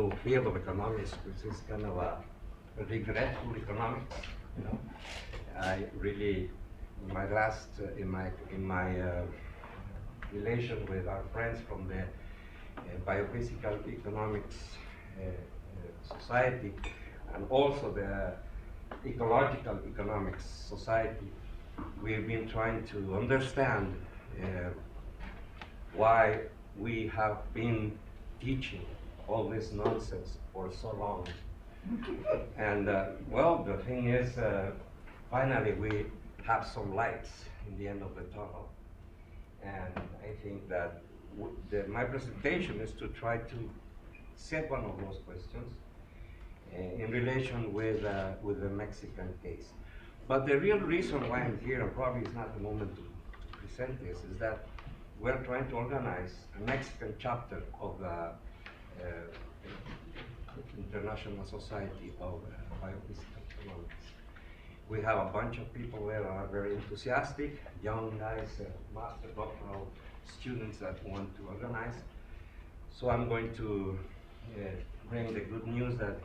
new field of economics, which is kind of a regretful economics. You know, I really, my last in my relation with our friends from the Biophysical Economics Society, and also the Ecological Economics Society, we've been trying to understand why we have been teaching all this nonsense for so long. And well, the thing is, finally we have some lights in the end of the tunnel. And I think that my presentation is to try to set one of those questions in relation with the Mexican case. But the real reason why I'm here, and probably is not the moment to present this, is that we're trying to organize a Mexican chapter of the International Society of Biophysical Economics. We have a bunch of people there that are very enthusiastic, young guys, master doctoral students that want to organize. So I'm going to bring the good news that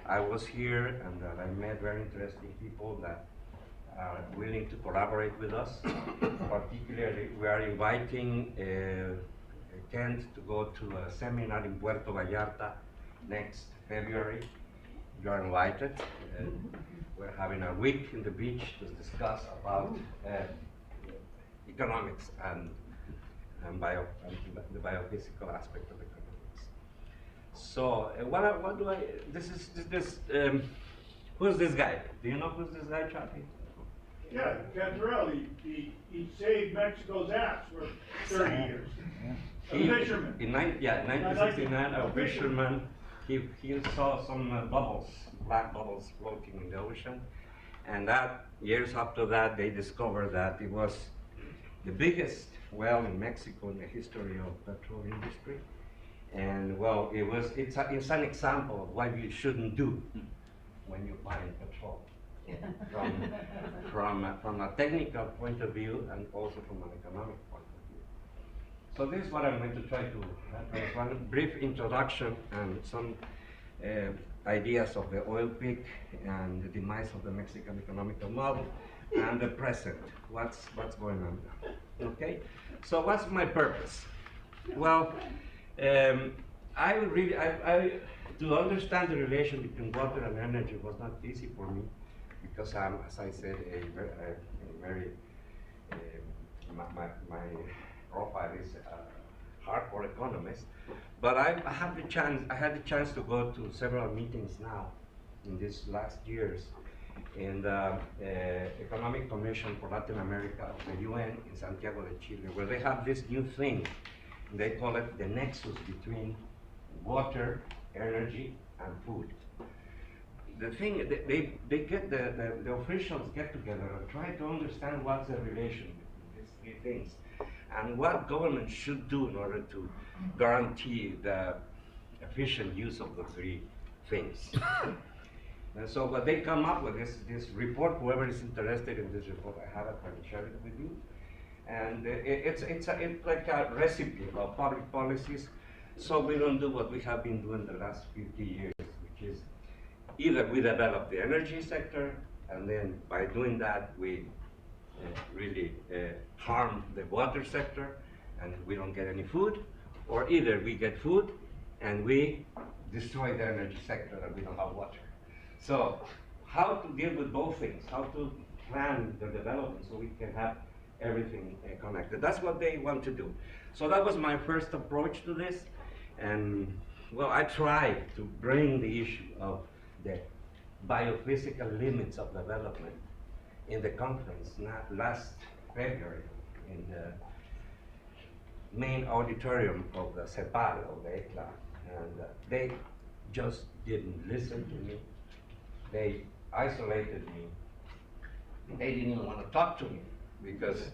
I was here and that I met very interesting people that are willing to collaborate with us. Particularly, we are inviting Kent to go to a seminar in Puerto Vallarta next February. You are invited. We're having a week in the beach to discuss about economics and the biophysical aspect of economics. So what do I? Who's this guy? Do you know who's this guy, Chappie? Yeah, Cantarelli. He saved Mexico's ass for 30 years. A fisherman. In 1969, a fisherman. He saw some bubbles, black bubbles floating in the ocean, and that years after that they discovered that it was the biggest well in Mexico in the history of petrol industry. And well, it's an example of what you shouldn't do when you find petrol, from a technical point of view and also from an economic point of view. So this is what I'm going to try to address. One brief introduction and some ideas of the oil peak and the demise of the Mexican economical model and the present. What's going on now? Okay. So what's my purpose? Well, to understand the relation between water and energy was not easy for me because I'm, as I said, my profile is a hardcore economist. But I had the chance to go to several meetings now in these last years in the Economic Commission for Latin America of the UN in Santiago de Chile, where they have this new thing. They call it the nexus between water, energy, and food. The thing, the officials get together and try to understand what's the relation between these three things and what government should do in order to guarantee the efficient use of the three things. And so what they come up with this report, whoever is interested in this report, I have it, I can share it with you. And it's like a recipe of public policies, so we don't do what we have been doing the last 50 years, which is either we develop the energy sector, and then by doing that, we really harm the water sector, and we don't get any food, or either we get food, and we destroy the energy sector, and we don't have water. So how to deal with both things, how to plan the development so we can have everything connected. That's what they want to do. So that was my first approach to this. And well, I tried to bring the issue of the biophysical limits of development in the conference last February in the main auditorium of the CEPAL, of the ECLA. And they just didn't listen to me. They isolated me. They didn't even want to talk to me because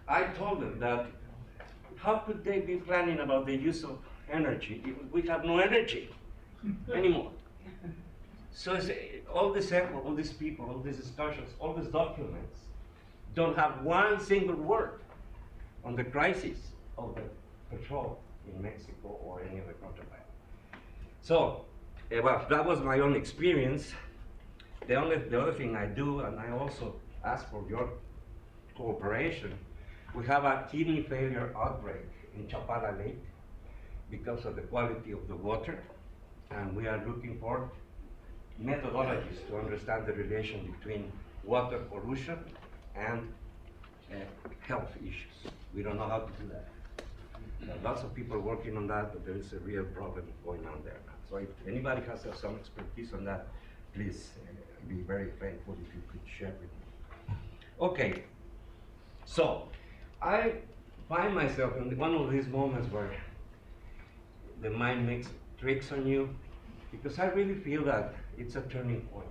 I told them that how could they be planning about the use of energy if we have no energy anymore? So all this effort, all these people, all these discussions, all these documents don't have one single word on the crisis of the petrol in Mexico or any other country. So well, that was my own experience. The other thing I do, and I also ask for your cooperation, we have a kidney failure outbreak in Chapala Lake because of the quality of the water, and we are looking for methodologies to understand the relation between water pollution and health issues. We don't know how to do that. There are lots of people working on that, but there is a real problem going on there now. So if anybody has some expertise on that, please be very thankful if you could share with me. Okay, so I find myself in one of these moments where the mind makes tricks on you, because I really feel that it's a turning point.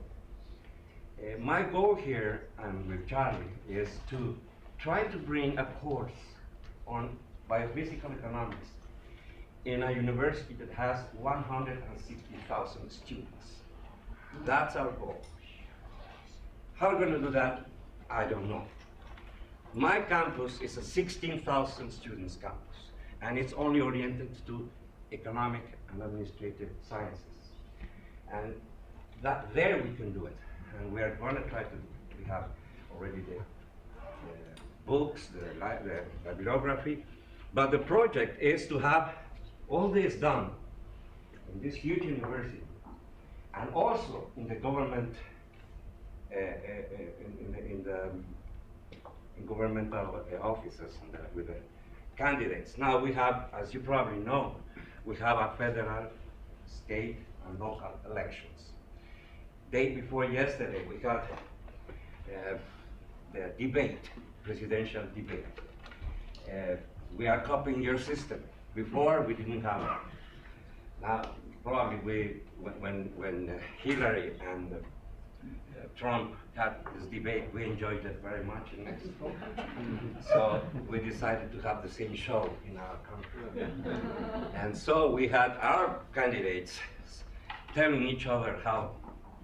My goal here, and with Charlie, is to try to bring a course on biophysical economics in a university that has 160,000 students. That's our goal. How we're going to do that, I don't know. My campus is a 16,000 students campus, and it's only oriented to economic and administrative sciences. And that there we can do it. And we are going to try to, we have already the books, the bibliography, but the project is to have all this done in this huge university, and also in the government, in governmental offices with the candidates. Now we have, as you probably know, we have a federal, state, and local elections. Day before yesterday, we got the debate, presidential debate. We are copying your system. Before, we didn't have it. Now, probably when Hillary and Trump had this debate, we enjoyed it very much in Mexico. So we decided to have the same show in our country. And so we had our candidates telling each other how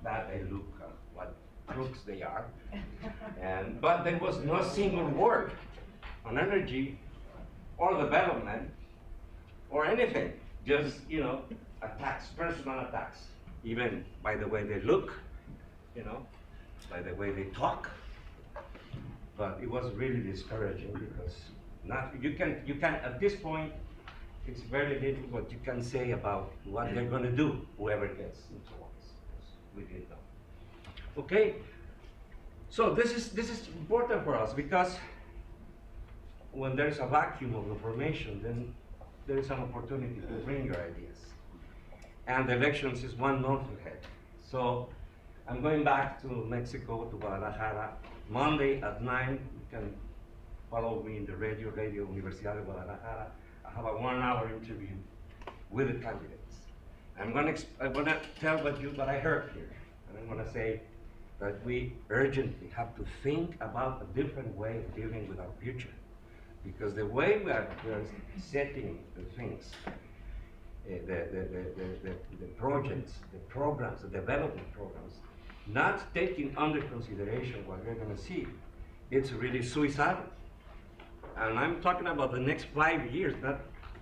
bad they look, what crooks they are. But there was no single word on energy or development or anything. Just, attacks, personal attacks, even by the way they look, by the way they talk. But it was really discouraging, because you can at this point, it's very little what you can say about what they're going to do, whoever gets into office. We didn't know. Okay, so this is important for us, because when there's a vacuum of information, then there is an opportunity to bring your ideas. And the elections is 1 month ahead. So I'm going back to Mexico, to Guadalajara, Monday at 9. You can follow me in the radio Universidad de Guadalajara. I have a 1-hour interview with the candidates. I'm gonna tell what I heard here. And I'm gonna say that we urgently have to think about a different way of dealing with our future. Because the way we are setting the things, the projects, the programs, the development programs, not taking under consideration what we're going to see, it's really suicidal. And I'm talking about the next 5 years, not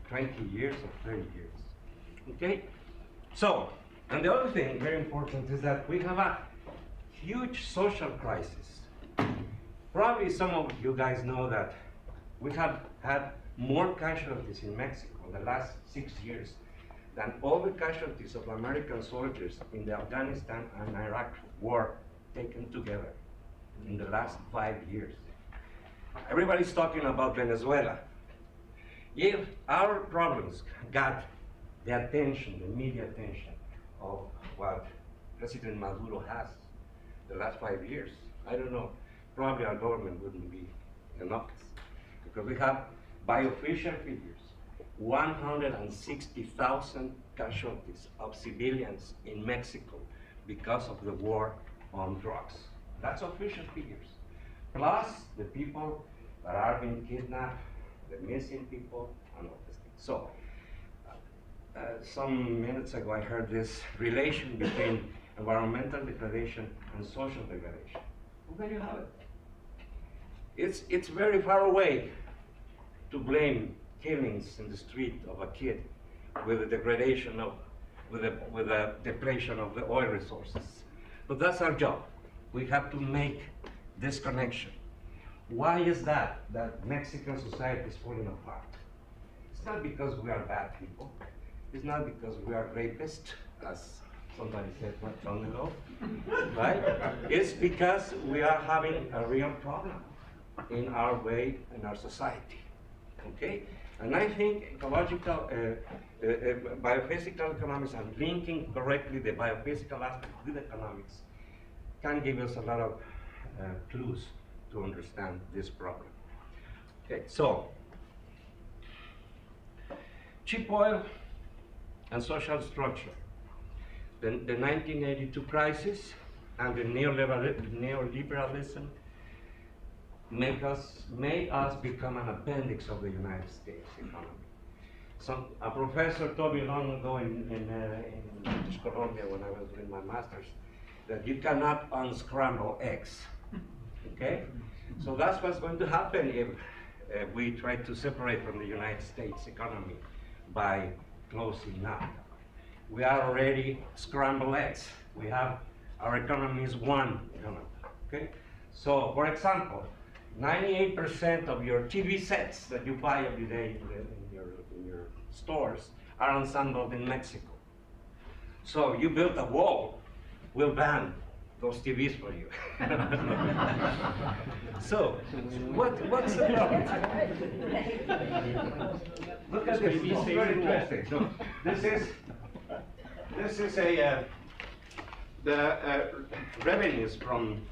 20 years or 30 years. Okay? So, and the other thing very important is that we have a huge social crisis. Probably some of you guys know that we have had more casualties in Mexico in the last 6 years than all the casualties of American soldiers in the Afghanistan and Iraq war taken together in the last 5 years. Everybody's talking about Venezuela. If our problems got the attention, the media attention of what President Maduro has the last 5 years, I don't know, probably our government wouldn't be in office. Because we have biofficial figures, 160,000 casualties of civilians in Mexico because of the war on drugs. That's official figures. Plus the people that are being kidnapped, the missing people, and all these things. So, some minutes ago I heard this relation between environmental degradation and social degradation. Well, there you have it. It's very far away to blame killings in the street of a kid with the degradation of with the depletion of the oil resources. But that's our job. We have to make this connection. Why is that Mexican society is falling apart? It's not because we are bad people. It's not because we are rapists, as somebody said not long ago, right? It's because we are having a real problem in our way, in our society, okay? And I think ecological, biophysical economics and linking correctly the biophysical aspect with economics can give us a lot of clues to understand this problem. Okay, so cheap oil and social structure. The 1982 crisis and the neoliberalism made us become an appendix of the United States economy. A professor told me long ago in British Columbia when I was doing my master's that you cannot unscramble eggs. Okay? So that's what's going to happen if we try to separate from the United States economy by closing now. We are already scrambled eggs. We have, our economy is one economy, okay? So, for example, 98% of your TV sets that you buy every day in your stores are assembled in Mexico. So you build a wall, we'll ban those TVs for you. So, what's the problem? Look at this, this is very interesting. So, this is the revenues from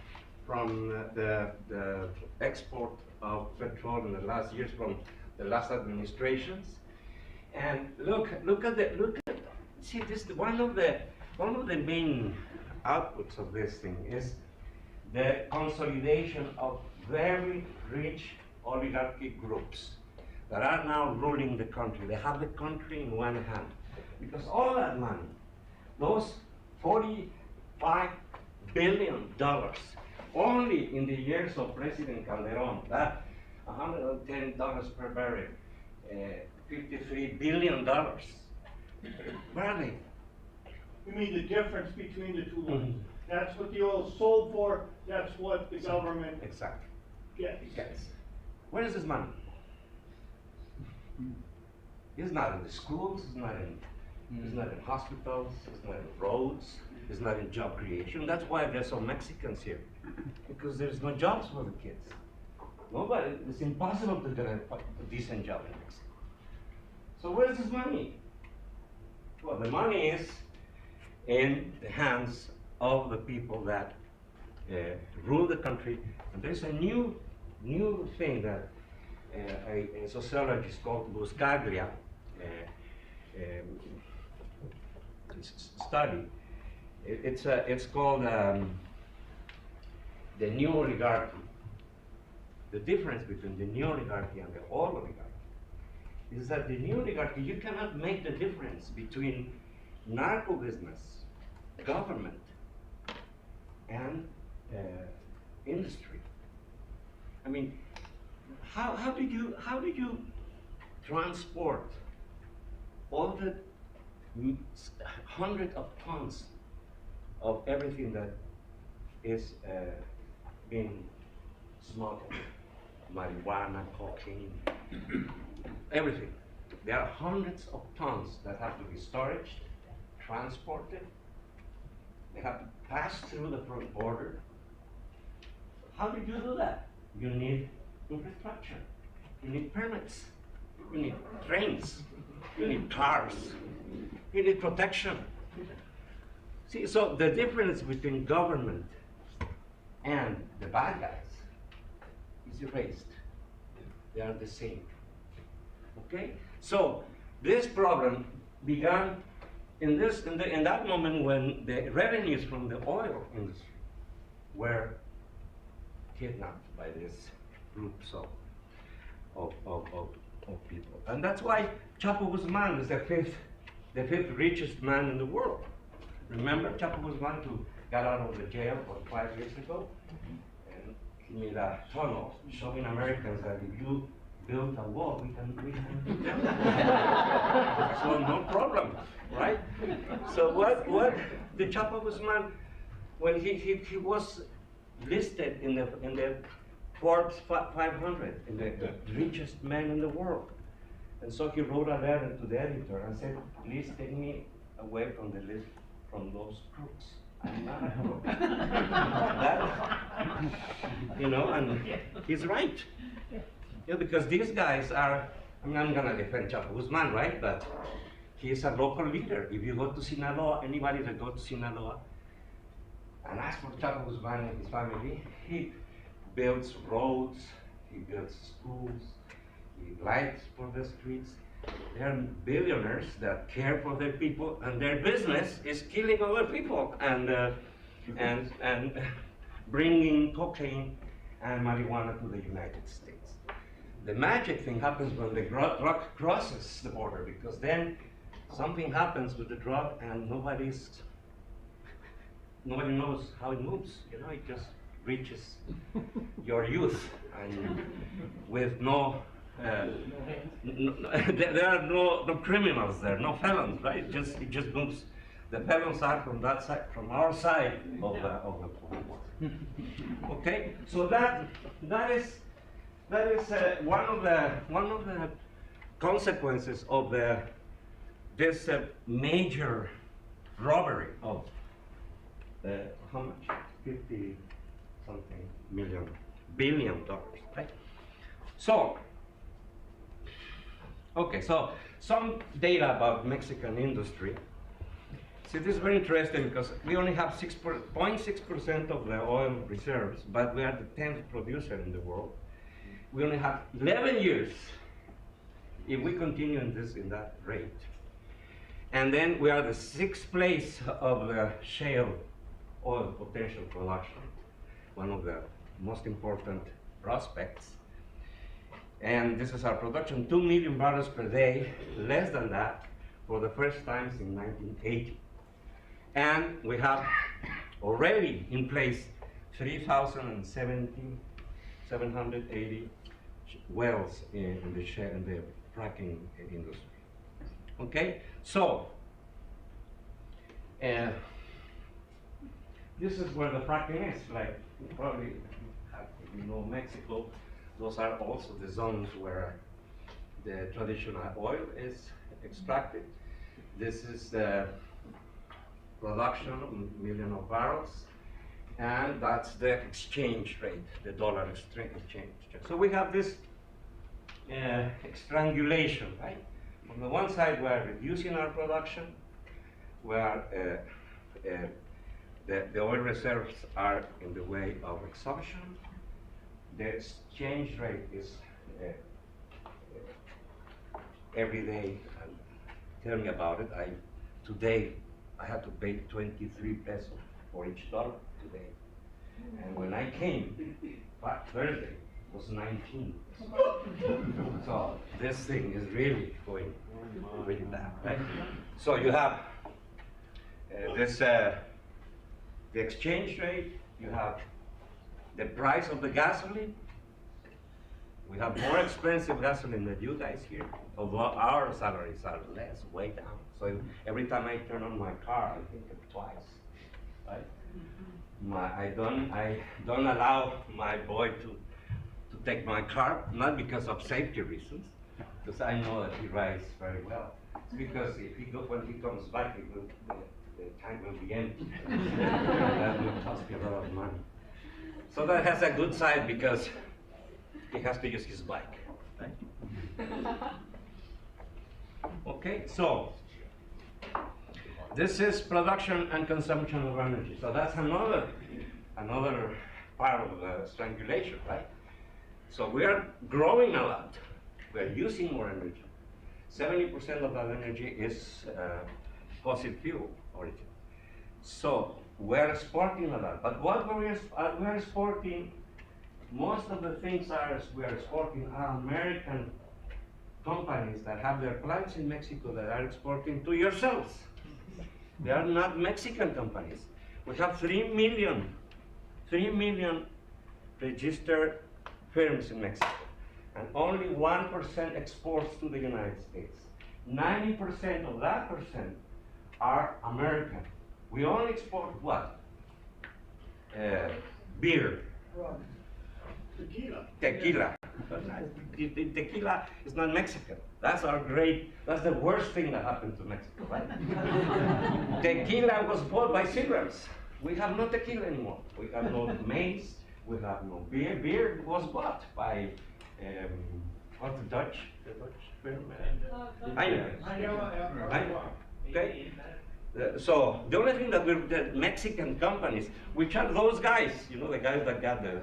the export of petrol in the last years from the last administrations. And see this, one of the main outputs of this thing is the consolidation of very rich oligarchic groups that are now ruling the country. They have the country in one hand. Because all that money, those $45 billion, only in the years of President Calderon, that $110 per barrel, $53 billion. Where are they? You mean the difference between the two lines? That's what the oil sold for, that's what the government Exactly. gets. Yes. Where is this money? It's not in the schools, it's not in hospitals, it's not in roads, it's not in job creation. That's why there's some Mexicans here, because there's no jobs for the kids. Nobody, it's impossible to get a decent job in Mexico. So where's this money? Well, the money is in the hands of the people that rule the country. And there's a new thing that a sociologist called Buscaglia study. It's called the new oligarchy. The difference between the new oligarchy and the old oligarchy is that the new oligarchy, you cannot make the difference between narco business, government, and industry. I mean, how do you transport all the hundreds of tons of everything that is being smuggled? Marijuana, cocaine, everything. There are hundreds of tons that have to be stored, transported. They have to pass through the front border. How do you do that? You need infrastructure. You need permits. You need trains. You need cars. You need protection. See, so the difference between government and the bad guys is erased. They are the same. Okay? So this problem began in that moment when the revenues from the oil industry were kidnapped by these groups of people. And that's why Chapo Guzman is the fifth richest man in the world. Remember Chapo Guzman who got out of the jail 5 years ago? And he made a tunnel showing Americans that if you build a wall, we can do that. So no problem. right? So what the Chapo Guzman, when he was listed in the Forbes 500, in the richest man in the world. And so he wrote a letter to the editor and said, please take me away from the list, from those crooks. I'm not a crook. You know, and he's right. Yeah, because these guys are, I mean, I'm gonna defend Chapo Guzman, right? But he's a local leader. If you go to Sinaloa, anybody that goes to Sinaloa and ask for Chapo Guzman and his family, he builds roads, he builds schools, he lights for the streets. They're billionaires that care for their people, and their business is killing other people and bringing cocaine and marijuana to the United States. The magic thing happens when the drug crosses the border, because then something happens with the drug and nobody knows how it moves. You know, it just reaches your youth, and with no. There are no criminals there, no felons, right? It just moves. The felons are from that side, from our side of the border. Okay, so that is one of the consequences of this major robbery of how much? 50 something billion dollars, right? So. Okay, so some data about Mexican industry. See, this is very interesting because we only have 0.6% of the oil reserves, but we are the 10th producer in the world. We only have 11 years if we continue in that rate. And then we are the 6th place of the shale oil potential production, one of the most important prospects. And this is our production, 2 million barrels per day, less than that, for the first time since 1980. And we have already in place 3,780 wells in the fracking industry. Okay, so this is where the fracking is. Like you probably have, Mexico. Those are also the zones where the traditional oil is extracted. This is the production of million of barrels, and that's the exchange rate, the dollar exchange. So we have this strangulation, right? On the one side, we are reducing our production, where the oil reserves are in the way of exhaustion. The exchange rate is every day. Tell me about it. Today I had to pay 23 pesos for each dollar today, and when I came Thursday it was 19. So this thing is really going really bad, right? So you have the exchange rate. You have the price of the gasoline. We have more expensive gasoline than you guys here, although our salaries are less, way down. So every time I turn on my car, I think it twice, right? I don't allow my boy to take my car, not because of safety reasons, because I know that he rides very well. It's because when he comes back, the tank will be empty. That will cost me a lot of money. So that has a good side because he has to use his bike, right? Okay, so this is production and consumption of energy. So that's another part of the strangulation, right? So we are growing a lot. We are using more energy. 70% of that energy is fossil fuel origin. So we're exporting a lot. But what we're exporting, most of the things we are exporting are American companies that have their plants in Mexico that are exporting to yourselves. They are not Mexican companies. We have 3 million registered firms in Mexico, and only 1% exports to the United States. 90% of that percent are American. We only export what? Beer. Tequila. Tequila. The tequila is not Mexican. That's that's the worst thing that happened to Mexico, right? Tequila was bought by cigarettes. We have no tequila anymore. We have no maize. We have no beer. Beer was bought by, what's the Dutch? The Dutch firm? Heineken. Okay? So the only thing that the Mexican companies, which are those guys, you know, the guys that got the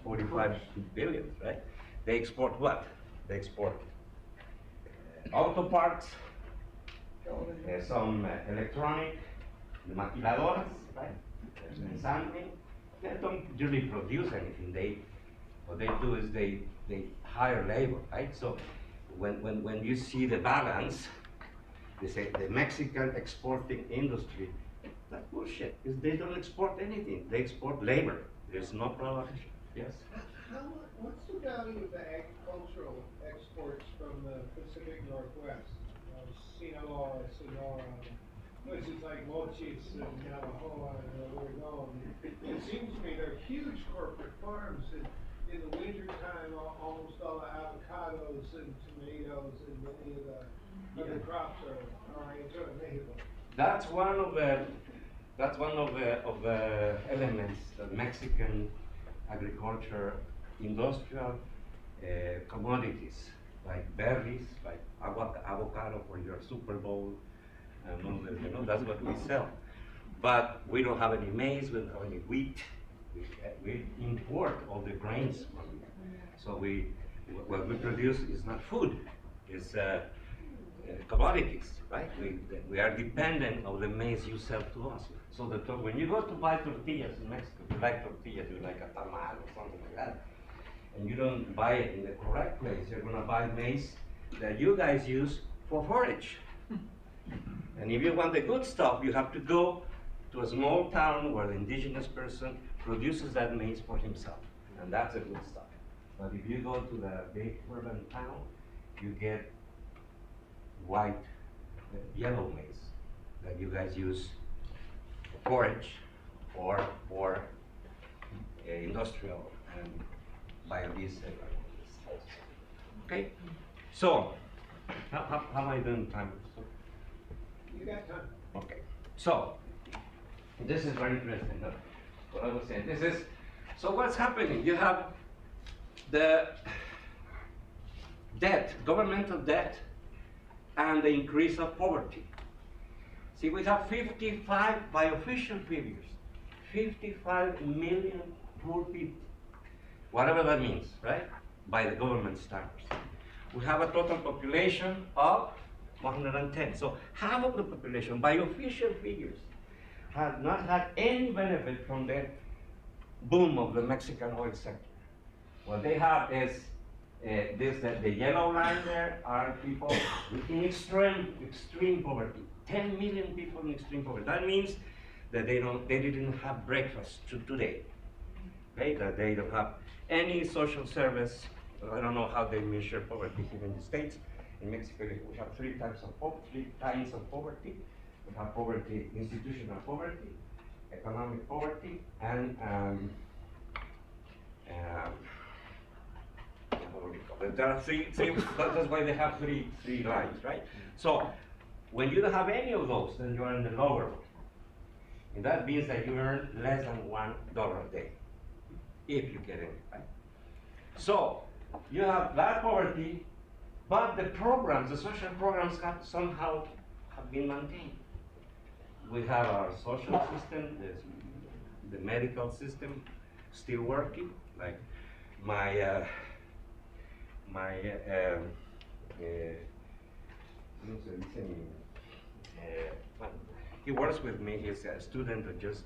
45 billion, right? They export what? They export auto parts, some electronic, the maquiladoras, right? Something. They don't really produce anything. What they do is they hire labor, right? So when you see the balance, they say the Mexican exporting industry, that's bullshit. They don't export anything. They export labor. There's no production. Yes. What's the value of the agricultural exports from the Pacific Northwest? Sinaloa, Sonora, places like Mochis and Navajo and Oregon. It seems to me they're huge corporate farms, and in the wintertime, almost all the avocados and tomatoes and many of the crops are oriented to Mexico. That's one of the elements that Mexican agriculture, industrial commodities like berries, like avocado for your Super Bowl, and all that, you know, that's what we sell. But we don't have any maize, we don't have any wheat. We import all the grains from here. So what we produce is not food, it's commodities, right? We are dependent on the maize you sell to us. So when you go to buy tortillas in Mexico, you like tortillas, you like a tamal or something like that, and you don't buy it in the correct place, you're gonna buy maize that you guys use for forage. And if you want the good stuff, you have to go to a small town where the indigenous person produces that maize for himself, and that's the good stuff. But if you go to the big urban town, you get white, yellow maize that you guys use for forage or industrial and biodiesel. Okay, so how am I doing time? You got time. Okay, so this is very interesting. What I was saying, so what's happening? You have the debt, governmental debt, and the increase of poverty. See, we have 55, by official figures, 55 million poor people, whatever that means, right? By the government standards. We have a total population of 110. So half of the population, by official figures, have not had any benefit from the boom of the Mexican oil sector. What they have is the yellow line there are people in extreme poverty. 10 million people in extreme poverty. That means that they didn't have breakfast today. Okay? That they don't have any social service. I don't know how they measure poverty here in the States. In Mexico, we have three kinds of poverty. We have poverty, institutional poverty, economic poverty, and there are three, that's why they have three lines, right? So when you don't have any of those, then you are in the lower one. And that means that you earn less than $1 a day, if you get any, right? So you have that poverty, but the programs, the social programs somehow have been maintained. We have our social system, the medical system still working. Like he works with me. He's a student that just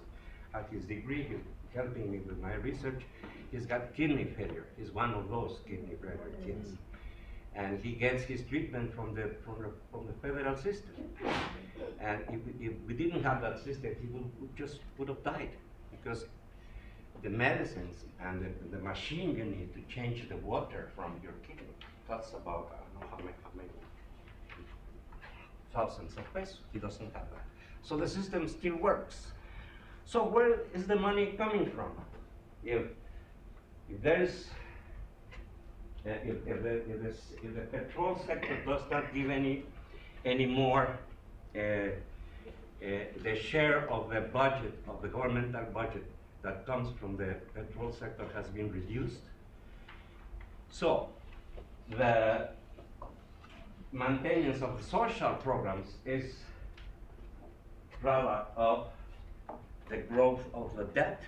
had his degree. He's helping me with my research. He's got kidney failure. He's one of those kidney failure kids. And he gets his treatment from the federal system. And if we didn't have that system, he would have died, because the medicines and the machine you need to change the water from your kidney costs about, I don't know how many thousands of pesos. He doesn't have that. So the system still works. So where is the money coming from? If there's if the petrol sector does not give any more, the share of the budget, of the governmental budget that comes from the petrol sector has been reduced. So the maintenance of the social programs is product of the growth of the debt.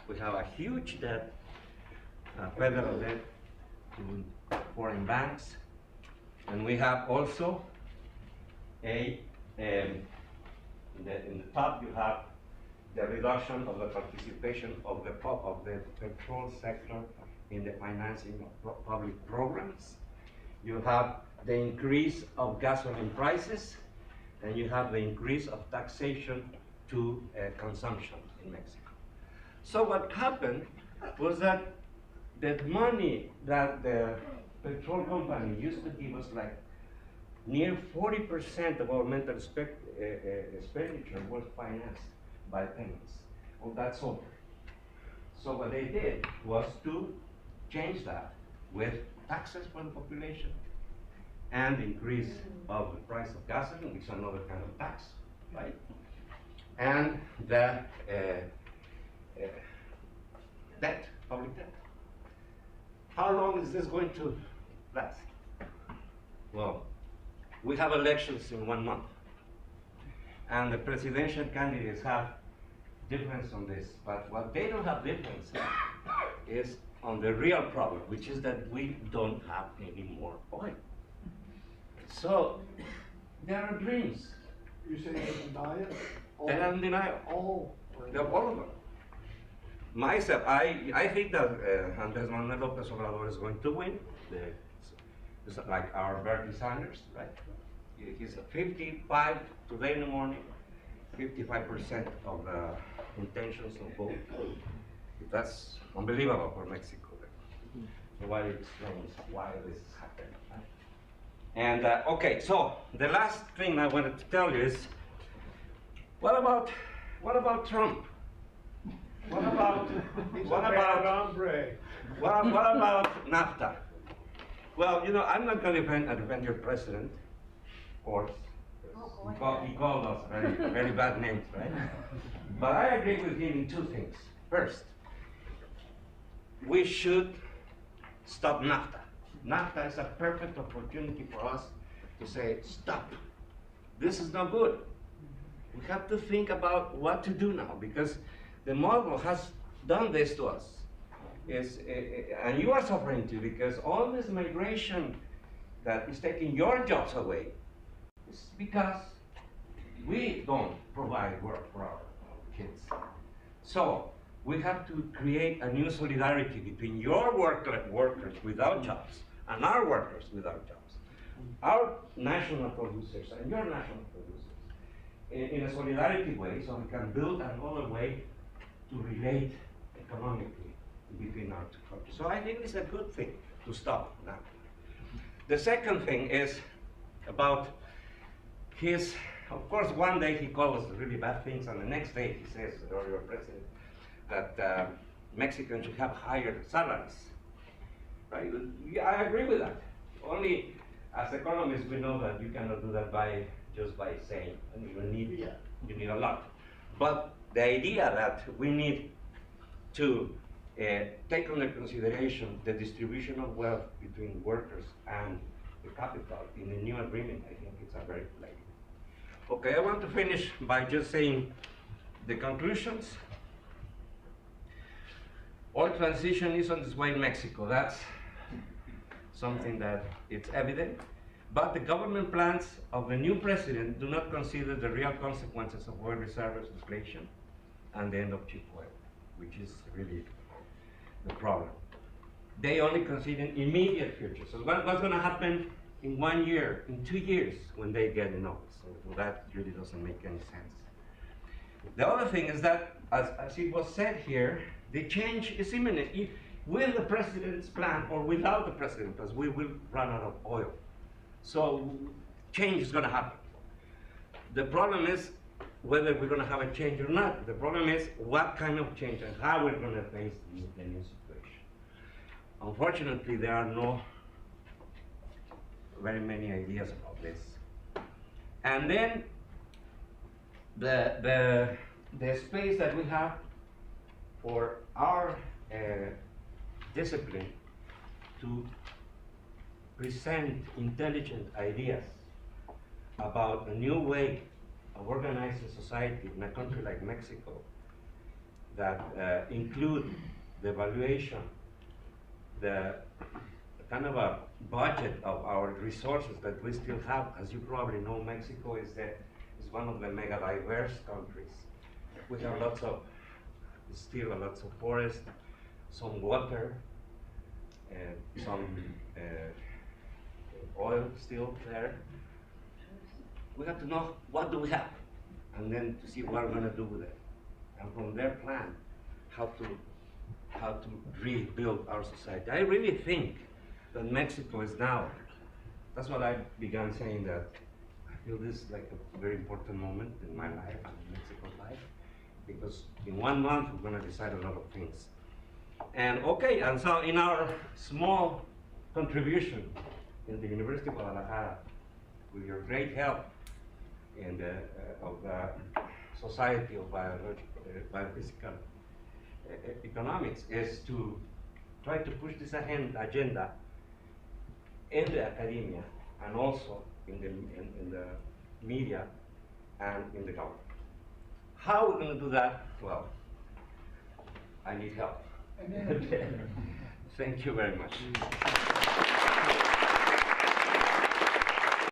We have a huge debt, federal debt to foreign banks, and we have also in the top you have the reduction of the participation of the petrol sector in the financing of public programs. You have the increase of gasoline prices, and you have the increase of taxation to consumption in Mexico. So what happened was that the money that the petrol company used to give us, like near 40% of our mental expenditure was financed by payments. Well, that's over. So what they did was to change that with taxes for the population and increase of the price of gasoline, which is another kind of tax, right? And the debt, public debt. How long is this going to last? Well, we have elections in 1 month, and the presidential candidates have difference on this, but what they don't have difference is on the real problem, which is that we don't have any more oil. So there are dreams. You say they're in denial? They are in denial. All. All of them. Myself, I think that Andres Manuel Lopez Obrador is going to win. It's like our Bernie Sanders, right? He's 55 today in the morning, 55% of the intentions of vote. That's unbelievable for Mexico. Nobody explains why this is happening. Right? And okay, so the last thing I wanted to tell you is, what about Trump? What about NAFTA? Well, you know, I'm not going to defend your president, of course. He called us very bad names, right? But I agree with him in two things. First, we should stop NAFTA. NAFTA is a perfect opportunity for us to say, stop. This is not good. We have to think about what to do now, because the model has done this to us. And you are suffering too, because all this migration that is taking your jobs away is because we don't provide work for our kids. So we have to create a new solidarity between your workers without jobs and our workers without jobs. Our national producers and your national producers in a solidarity way, so we can build another way to relate economically between our two countries. So I think it's a good thing to stop now. The second thing is about his, of course, one day he calls us really bad things, and the next day he says, or your president, that Mexicans should have higher salaries. Right? Yeah, I agree with that. Only as economists we know that you cannot do that just by saying, and you need a lot. But the idea that we need to take under consideration the distribution of wealth between workers and the capital in the new agreement, I think it's a very good idea. Okay, I want to finish by just saying the conclusions. Oil transition is on its way in Mexico. That's something that it's evident. But the government plans of the new president do not consider the real consequences of oil reserves, inflation, and the end of cheap oil, which is really the problem. They only consider immediate future. So what's going to happen in 1 year, in 2 years, when they get in office? So that really doesn't make any sense. The other thing is that, as it was said here, the change is imminent. With the president's plan or without the president, because we will run out of oil. So change is going to happen. the problem is whether we're going to have a change or not. The problem is what kind of change and how we're going to face the new situation. Unfortunately, there are no very many ideas about this. And then the space that we have for our discipline to present intelligent ideas about a new way of organizing society in a country like Mexico that include the evaluation, the kind of a budget of our resources that we still have. As you probably know, Mexico is one of the mega diverse countries. We have still lots of forest, some water, some oil still there. We have to know what do we have, and then to see what we're going to do with it, and from there plan how to rebuild our society. I really think that Mexico is now. That's what I began saying, that I feel this is like a very important moment in my life, in Mexico's life, because in 1 month we're going to decide a lot of things. And okay, and so in our small contribution in the University of Guadalajara, with your great help in of the Society of Biophysical Economics, is to try to push this agenda in the academia and also in the media and in the government. How are we going to do that? Well, I need help. Thank you very much.